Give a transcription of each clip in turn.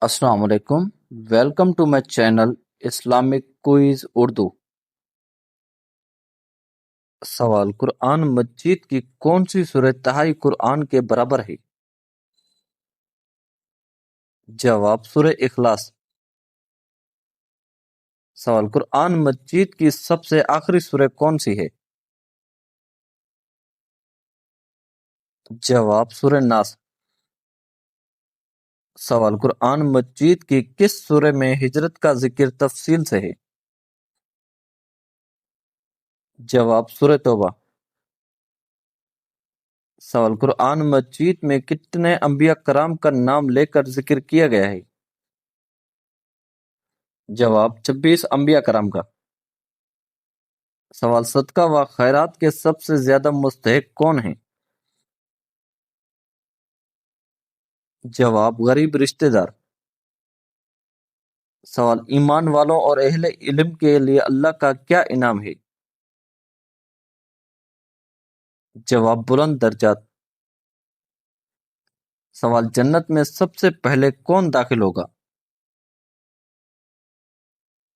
السلام علیکم، welcome to my channel Islamic quiz Urdu. سوال: قرآن مجید کی کون سی سورہ تہائی قرآن کے برابر ہے؟ جواب: سورہ اخلاص۔ سوال: قرآن مجید کی سب سے آخری سورہ کون سی ہے؟ جواب: سورہ ناس۔ سوال: قرآن مجید کی کس سورہ میں ہجرت کا ذکر تفصیل سے ہے؟ جواب: سورہ توبہ۔ سوال: قرآن مجید میں کتنے انبیاء کرام کا نام لے کر ذکر کیا گیا ہے؟ جواب: 26 انبیاء کرام کا۔ سوال: صدقہ و خیرات کے سب سے زیادہ مستحق کون ہیں؟ جواب: غریب رشتہ دار۔ سوال: ایمان والوں اور اہل علم کے لیے اللہ کا کیا انعام ہے؟ جواب: بلند درجات۔ سوال: جنت میں سب سے پہلے کون داخل ہوگا؟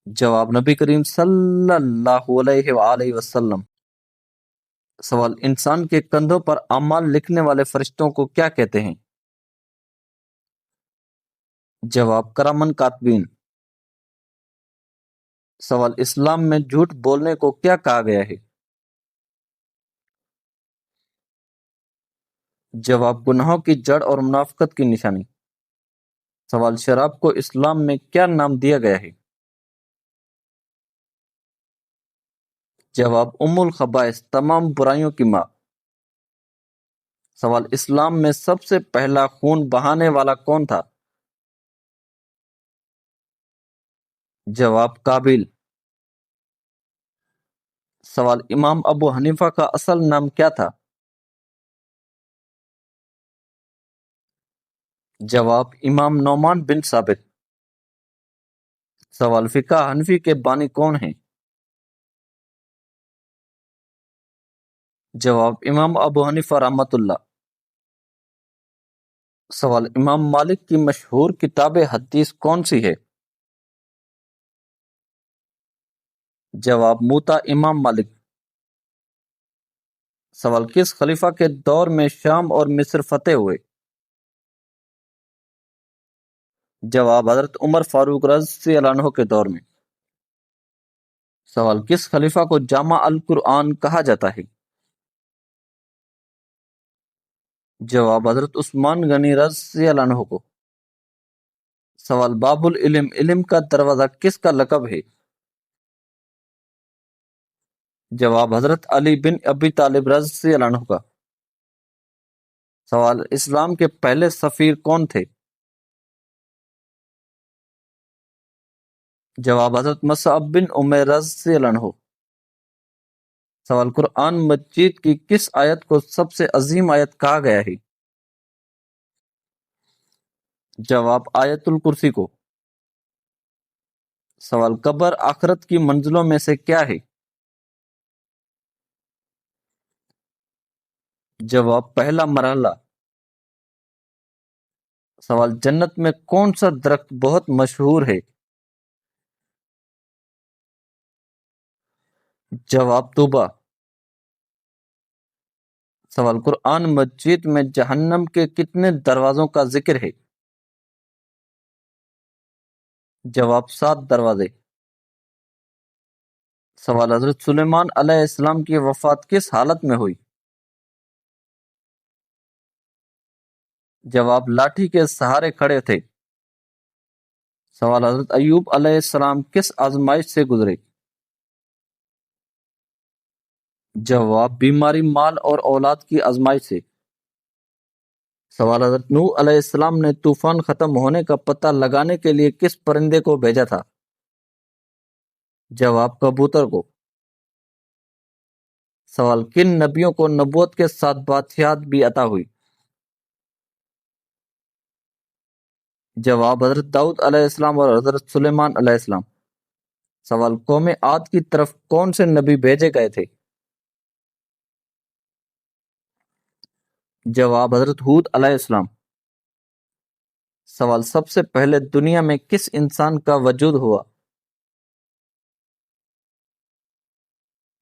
جواب: نبی کریم صلی اللہ علیہ وآلہ وسلم۔ سوال: انسان کے کندھوں پر اعمال لکھنے والے فرشتوں کو کیا کہتے ہیں؟ جواب: کرامن کاتبین۔ سوال: اسلام میں جھوٹ بولنے کو کیا کہا گیا ہے؟ جواب: گناہوں کی جڑ اور منافقت کی نشانی۔ سوال: شراب کو اسلام میں کیا نام دیا گیا ہے؟ جواب: ام الخبائث، تمام برائیوں کی ماں۔ سوال: اسلام میں سب سے پہلا خون بہانے والا کون تھا؟ جواب: قابیل۔ سوال: امام ابو حنیفہ کا اصل نام کیا تھا؟ جواب: امام نعمان بن ثابت۔ سوال: فقہ حنفی کے بانی کون ہیں؟ جواب: امام ابو حنیفہ رحمۃ اللہ۔ سوال: امام مالک کی مشہور کتاب حدیث کون سی ہے؟ جواب: موطا امام مالک۔ سوال: کس خلیفہ کے دور میں شام اور مصر فتح ہوئے؟ جواب: حضرت عمر فاروق رضی اللہ عنہ کے دور میں۔ سوال: کس خلیفہ کو جامع القرآن کہا جاتا ہے؟ جواب: حضرت عثمان غنی رضی اللہ عنہ کو۔ سوال: باب العلم، علم کا دروازہ، کس کا لقب ہے؟ جواب: حضرت علی بن ابی طالب رضی اللہ عنہ کا۔ سوال: اسلام کے پہلے سفیر کون تھے؟ جواب: حضرت مصعب بن عمیر رضی اللہ عنہ۔ سوال: قرآن مجید کی کس آیت کو سب سے عظیم آیت کہا گیا ہے؟ جواب: آیت الکرسی کو۔ سوال: قبر آخرت کی منزلوں میں سے کیا ہے؟ جواب: پہلا مرحلہ۔ سوال: جنت میں کون سا درخت بہت مشہور ہے؟ جواب: طوبیٰ۔ سوال: قرآن مجید میں جہنم کے کتنے دروازوں کا ذکر ہے؟ جواب: 7 دروازے۔ سوال: حضرت سلیمان علیہ السلام کی وفات کس حالت میں ہوئی؟ جواب: لاٹھی کے سہارے کھڑے تھے۔ سوال: حضرت ایوب علیہ السلام کس آزمائش سے گزرے؟ جواب: بیماری، مال اور اولاد کی آزمائش سے۔ سوال: حضرت نوح علیہ السلام نے طوفان ختم ہونے کا پتہ لگانے کے لیے کس پرندے کو بھیجا تھا؟ جواب: کبوتر کو۔ سوال: کن نبیوں کو نبوت کے ساتھ بادشاہت بھی عطا ہوئی؟ جواب: حضرت داؤد علیہ السلام اور حضرت سلیمان علیہ السلام۔ سوال: قوم عاد کی طرف کون سے نبی بھیجے گئے تھے؟ جواب: حضرت ہود علیہ السلام۔ سوال سب سے پہلے دنیا میں کس انسان کا وجود ہوا؟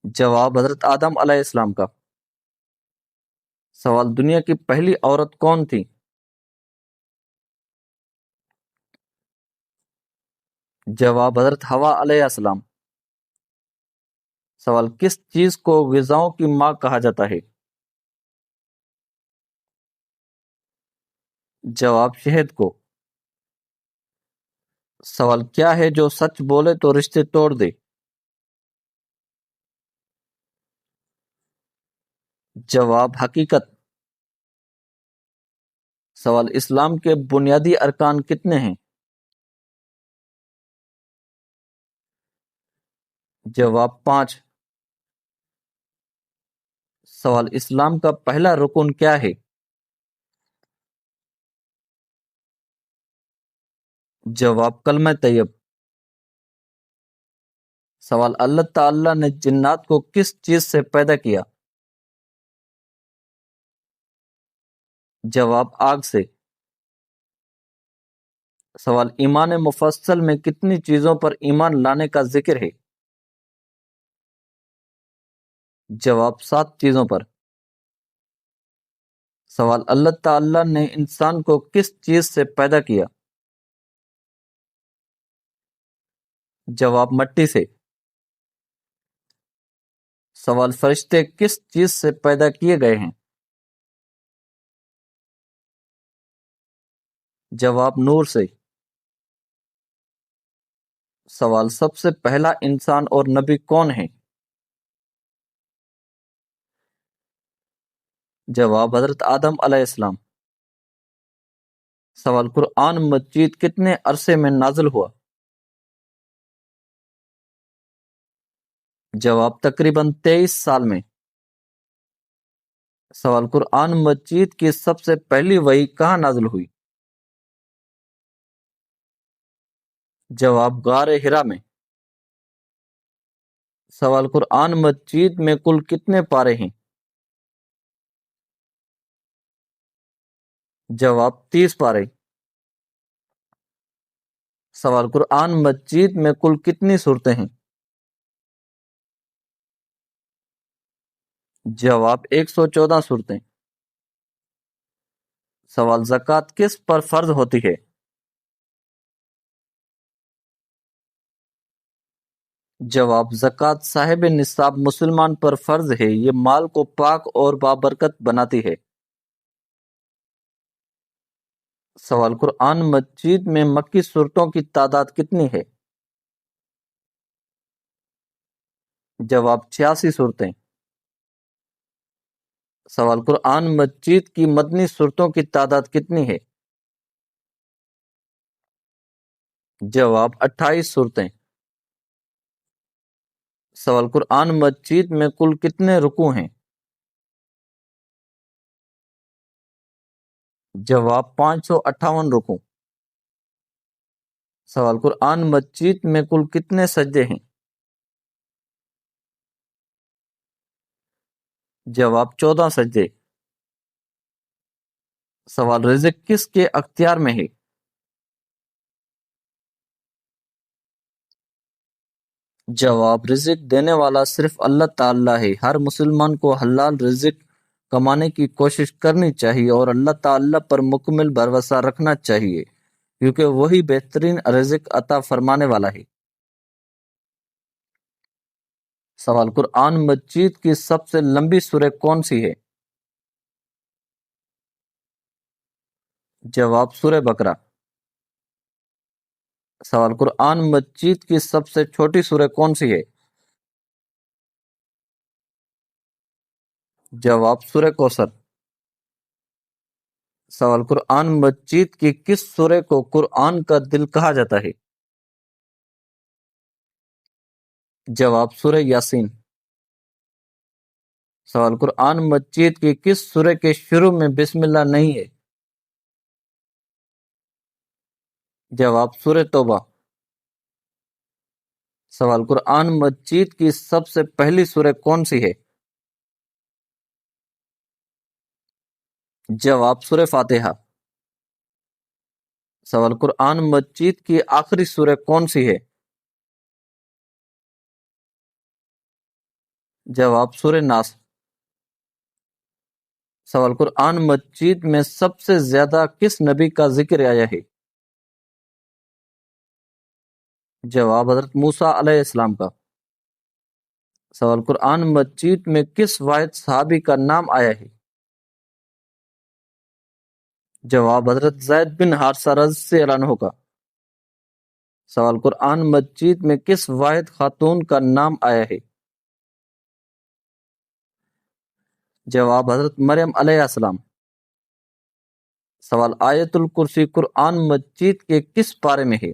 جواب حضرت آدم علیہ السلام کا۔ سوال دنیا کی پہلی عورت کون تھی؟ جواب حضرت حوا علیہ السلام۔ سوال کس چیز کو غذاؤں کی ماں کہا جاتا ہے؟ جواب شہد کو۔ سوال کیا ہے جو سچ بولے تو رشتے توڑ دے؟ جواب حقیقت۔ سوال اسلام کے بنیادی ارکان کتنے ہیں؟ جواب 5۔ سوال اسلام کا پہلا رکن کیا ہے؟ جواب کلمہ طیب۔ سوال اللہ تعالیٰ نے جنات کو کس چیز سے پیدا کیا؟ جواب آگ سے۔ سوال ایمان مفصل میں کتنی چیزوں پر ایمان لانے کا ذکر ہے؟ جواب 7 چیزوں پر۔ سوال اللہ تعالیٰ نے انسان کو کس چیز سے پیدا کیا؟ جواب مٹی سے۔ سوال فرشتے کس چیز سے پیدا کیے گئے ہیں؟ جواب نور سے۔ سوال سب سے پہلا انسان اور نبی کون ہے؟ جواب حضرت آدم علیہ السلام۔ سوال قرآن مجید کتنے عرصے میں نازل ہوا؟ جواب تقریباً 23 سال میں۔ سوال قرآن مجید کی سب سے پہلی وحی کہاں نازل ہوئی؟ جواب غار حرا میں۔ سوال قرآن مجید میں کل کتنے پارے ہیں؟ جواب 30 پارے۔ سوال قرآن مجید میں کل کتنی صورتیں ہیں؟ جواب 114 صورتیں۔ سوال زکوٰۃ کس پر فرض ہوتی ہے؟ جواب زکوٰۃ صاحب نصاب مسلمان پر فرض ہے، یہ مال کو پاک اور بابرکت بناتی ہے۔ سوال قرآن مجید میں مکی سورتوں کی تعداد کتنی ہے؟ جواب 86 صورتیں۔ سوال قرآن مجید کی مدنی سورتوں کی تعداد کتنی ہے؟ جواب 28 صورتیں۔ سوال قرآن مجید میں کل کتنے رکوع ہیں؟ جواب 558 رکوع۔ سوال قرآن مجید میں کل کتنے سجدے ہیں؟ جواب 14 سجدے۔ سوال رزق کس کے اختیار میں ہے؟ جواب رزق دینے والا صرف اللہ تعالیٰ ہے، ہر مسلمان کو حلال رزق کمانے کی کوشش کرنی چاہیے اور اللہ تعالیٰ پر مکمل بھروسہ رکھنا چاہیے کیونکہ وہی بہترین رزق عطا فرمانے والا ہے۔ سوال قرآن مجید کی سب سے لمبی سورہ کون سی ہے؟ جواب سورہ بقرہ۔ سوال قرآن مجید کی سب سے چھوٹی سورہ کون سی ہے؟ جواب سورہ کوثر۔ سوال قرآن مجید کی کس سورہ کو قرآن کا دل کہا جاتا ہے؟ جواب سورہ یاسین۔ سوال قرآن مجید کی کس سورہ کے شروع میں بسم اللہ نہیں ہے؟ جواب سورہ توبہ۔ سوال قرآن مجید کی سب سے پہلی سورہ کون سی ہے؟ جواب سورہ فاتحہ۔ سوال قرآن مجید کی آخری سورہ کون سی ہے؟ جواب سورہ ناس۔ سوال قرآن مجید میں سب سے زیادہ کس نبی کا ذکر آیا ہے؟ جواب حضرت موسیٰ علیہ السلام کا۔ سوال قرآن مجید میں کس واحد صحابی کا نام آیا ہے؟ جواب حضرت زید بن حارثہ رضی اللہ عنہ کا۔ سوال قرآن مجید میں کس واحد خاتون کا نام آیا ہے؟ جواب حضرت مریم علیہ السلام۔ سوال آیت الکرسی قرآن مجید کے کس پارے میں ہے؟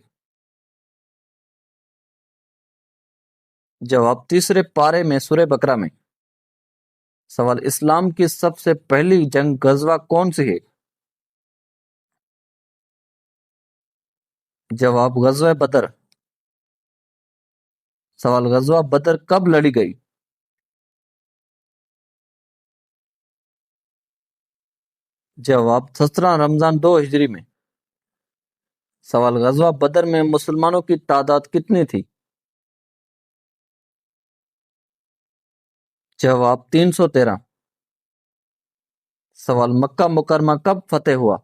جواب تیسرے پارے میں سورہ بقرہ میں۔ سوال اسلام کی سب سے پہلی جنگ غزوہ کون سی ہے؟ جواب غزوہ بدر۔ سوال غزوہ بدر کب لڑی گئی؟ جواب 17 رمضان 2 ہجری میں۔ سوال غزوہ بدر میں مسلمانوں کی تعداد کتنی تھی؟ جواب 313۔ سوال مکہ مکرمہ کب فتح ہوا؟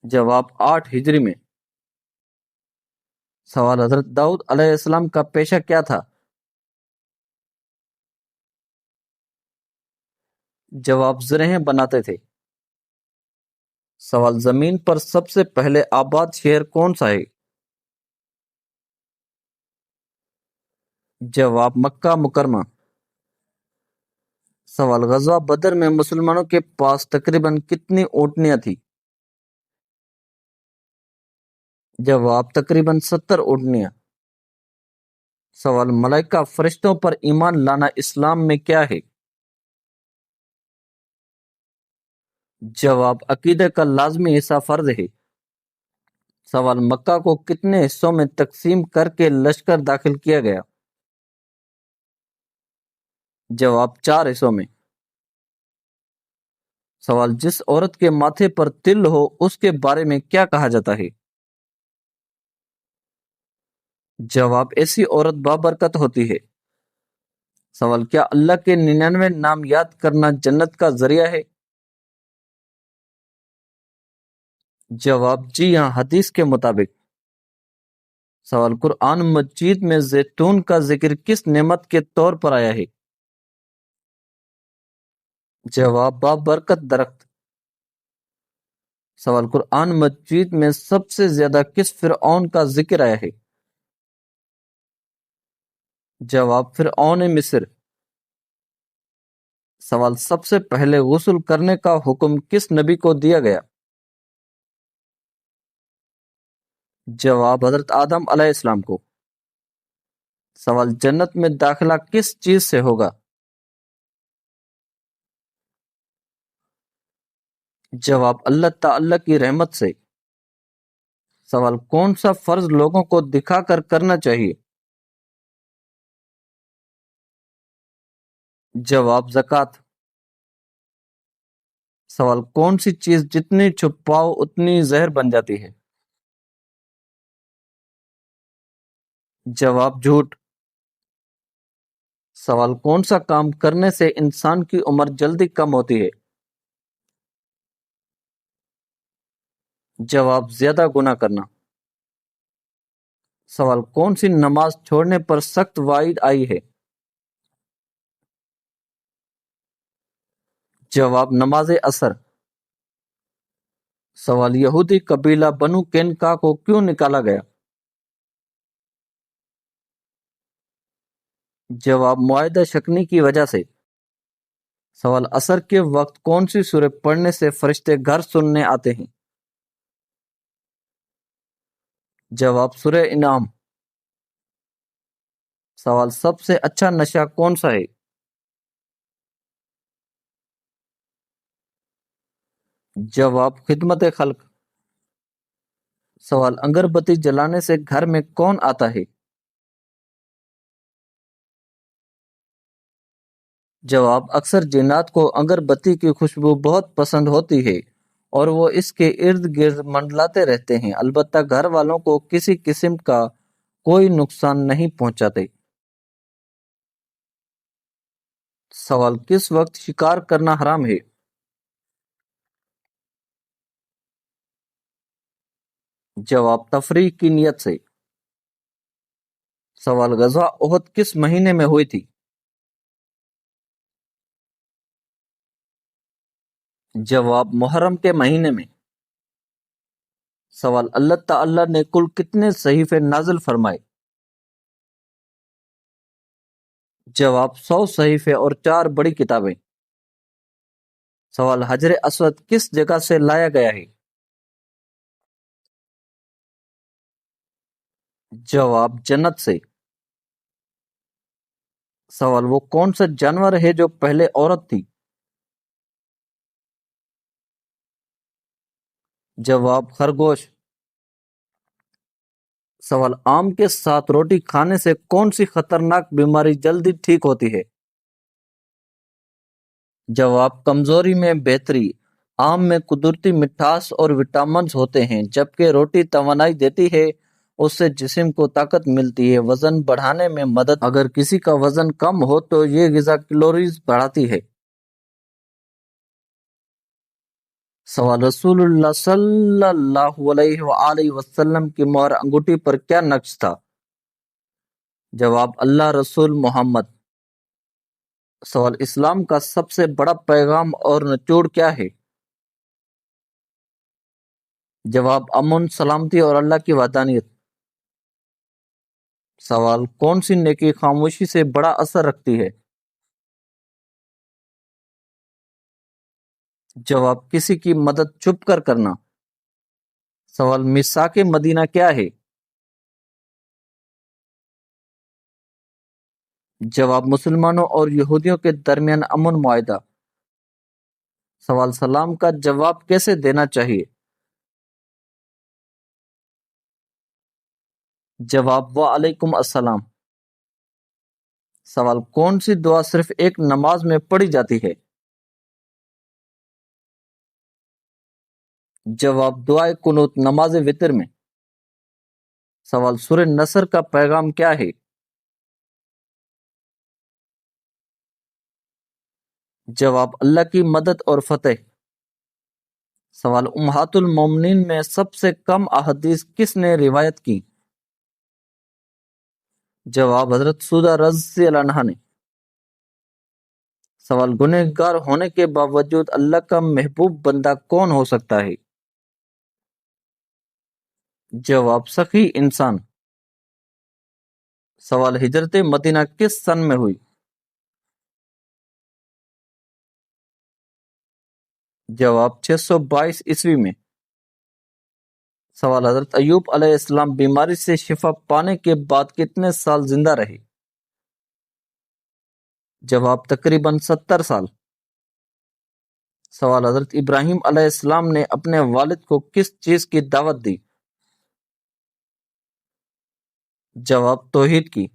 جواب 8 ہجری میں۔ سوال حضرت داؤد علیہ السلام کا پیشہ کیا تھا؟ جواب زرہیں بناتے تھے۔ سوال زمین پر سب سے پہلے آباد شہر کون سا ہے؟ جواب مکہ مکرمہ۔ سوال غزوہ بدر میں مسلمانوں کے پاس تقریباً کتنی اونٹنیاں تھی؟ جواب تقریباً 70 اونٹنیاں۔ سوال ملائکہ فرشتوں پر ایمان لانا اسلام میں کیا ہے؟ جواب عقیدہ کا لازمی حصہ فرض ہے۔ سوال مکہ کو کتنے حصوں میں تقسیم کر کے لشکر داخل کیا گیا؟ جواب 4 حصوں میں۔ سوال جس عورت کے ماتھے پر تل ہو اس کے بارے میں کیا کہا جاتا ہے؟ جواب ایسی عورت بابرکت ہوتی ہے۔ سوال کیا اللہ کے 99 نام یاد کرنا جنت کا ذریعہ ہے؟ جواب جی ہاں، حدیث کے مطابق۔ سوال قرآن مجید میں زیتون کا ذکر کس نعمت کے طور پر آیا ہے؟ جواب بابرکت درخت۔ سوال قرآن مجید میں سب سے زیادہ کس فرعون کا ذکر آیا ہے؟ جواب فرعون مصر۔ سوال سب سے پہلے غسل کرنے کا حکم کس نبی کو دیا گیا؟ جواب حضرت آدم علیہ السلام کو۔ سوال جنت میں داخلہ کس چیز سے ہوگا؟ جواب اللہ تعالی کی رحمت سے۔ سوال کون سا فرض لوگوں کو دکھا کر کرنا چاہیے؟ جواب زکوٰۃ۔ سوال کون سی چیز جتنی چھپاؤ اتنی زہر بن جاتی ہے؟ جواب جھوٹ۔ سوال کون سا کام کرنے سے انسان کی عمر جلدی کم ہوتی ہے؟ جواب زیادہ گناہ کرنا۔ سوال کون سی نماز چھوڑنے پر سخت وعید آئی ہے؟ جواب نماز عصر۔ سوال یہودی قبیلہ بنو قینقاع کو کیوں نکالا گیا؟ جواب معاہدہ شکنی کی وجہ سے۔ سوال عصر کے وقت کون سی سورہ پڑھنے سے فرشتے گھر سننے آتے ہیں؟ جواب سورہ انعام۔ سوال سب سے اچھا نشہ کون سا ہے؟ جواب خدمت خلق۔ سوال اگر بتی جلانے سے گھر میں کون آتا ہے؟ جواب: اکثر جنات کو اگربتی کی خوشبو بہت پسند ہوتی ہے اور وہ اس کے ارد گرد منڈلاتے رہتے ہیں، البتہ گھر والوں کو کسی قسم کا کوئی نقصان نہیں پہنچاتے۔ سوال: کس وقت شکار کرنا حرام ہے؟ جواب: تفریح کی نیت سے۔ سوال: غزوہ احد کس مہینے میں ہوئی تھی؟ جواب: محرم کے مہینے میں۔ سوال: اللہ تعالی نے کل کتنے صحیفے نازل فرمائے؟ جواب: 100 صحیفے اور 4 بڑی کتابیں۔ سوال: حجر اسود کس جگہ سے لایا گیا ہے؟ جواب: جنت سے۔ سوال: وہ کون سا جانور ہے جو پہلے عورت تھی؟ جواب: خرگوش۔ سوال: آم کے ساتھ روٹی کھانے سے کون سی خطرناک بیماری جلدی ٹھیک ہوتی ہے؟ جواب: کمزوری میں بہتری۔ آم میں قدرتی مٹھاس اور وٹامنز ہوتے ہیں، جبکہ روٹی توانائی دیتی ہے، اس سے جسم کو طاقت ملتی ہے، وزن بڑھانے میں مدد۔ اگر کسی کا وزن کم ہو تو یہ غذا کیلوریز بڑھاتی ہے۔ سوال: رسول اللہ صلی اللہ علیہ وآلہ وسلم کی مہر انگوٹھی پر کیا نقش تھا؟ جواب: اللہ رسول محمد۔ سوال: اسلام کا سب سے بڑا پیغام اور نچوڑ کیا ہے؟ جواب: امن، سلامتی اور اللہ کی وحدانیت۔ سوال: کون سی نیکی خاموشی سے بڑا اثر رکھتی ہے؟ جواب: کسی کی مدد چھپ کر کرنا۔ سوال: میثاق مدینہ کیا ہے؟ جواب: مسلمانوں اور یہودیوں کے درمیان امن معاہدہ۔ سوال: سلام کا جواب کیسے دینا چاہیے؟ جواب: وعلیکم السلام۔ سوال: کون سی دعا صرف ایک نماز میں پڑھی جاتی ہے؟ جواب: دعائے قنوت نماز وتر میں۔ سوال: سورہ نصر کا پیغام کیا ہے؟ جواب: اللہ کی مدد اور فتح۔ سوال: امہات المومنین میں سب سے کم احادیث کس نے روایت کی؟ جواب: حضرت سودہ رضی اللہ عنہا نے۔ سوال: گنہگار ہونے کے باوجود اللہ کا محبوب بندہ کون ہو سکتا ہے؟ جواب: سخی انسان۔ سوال: ہجرت مدینہ کس سن میں ہوئی؟ جواب: 622 عیسوی میں۔ سوال: حضرت ایوب علیہ السلام بیماری سے شفا پانے کے بعد کتنے سال زندہ رہے؟ جواب: تقریباً 70 سال۔ سوال: حضرت ابراہیم علیہ السلام نے اپنے والد کو کس چیز کی دعوت دی؟ جواب: توحید کی۔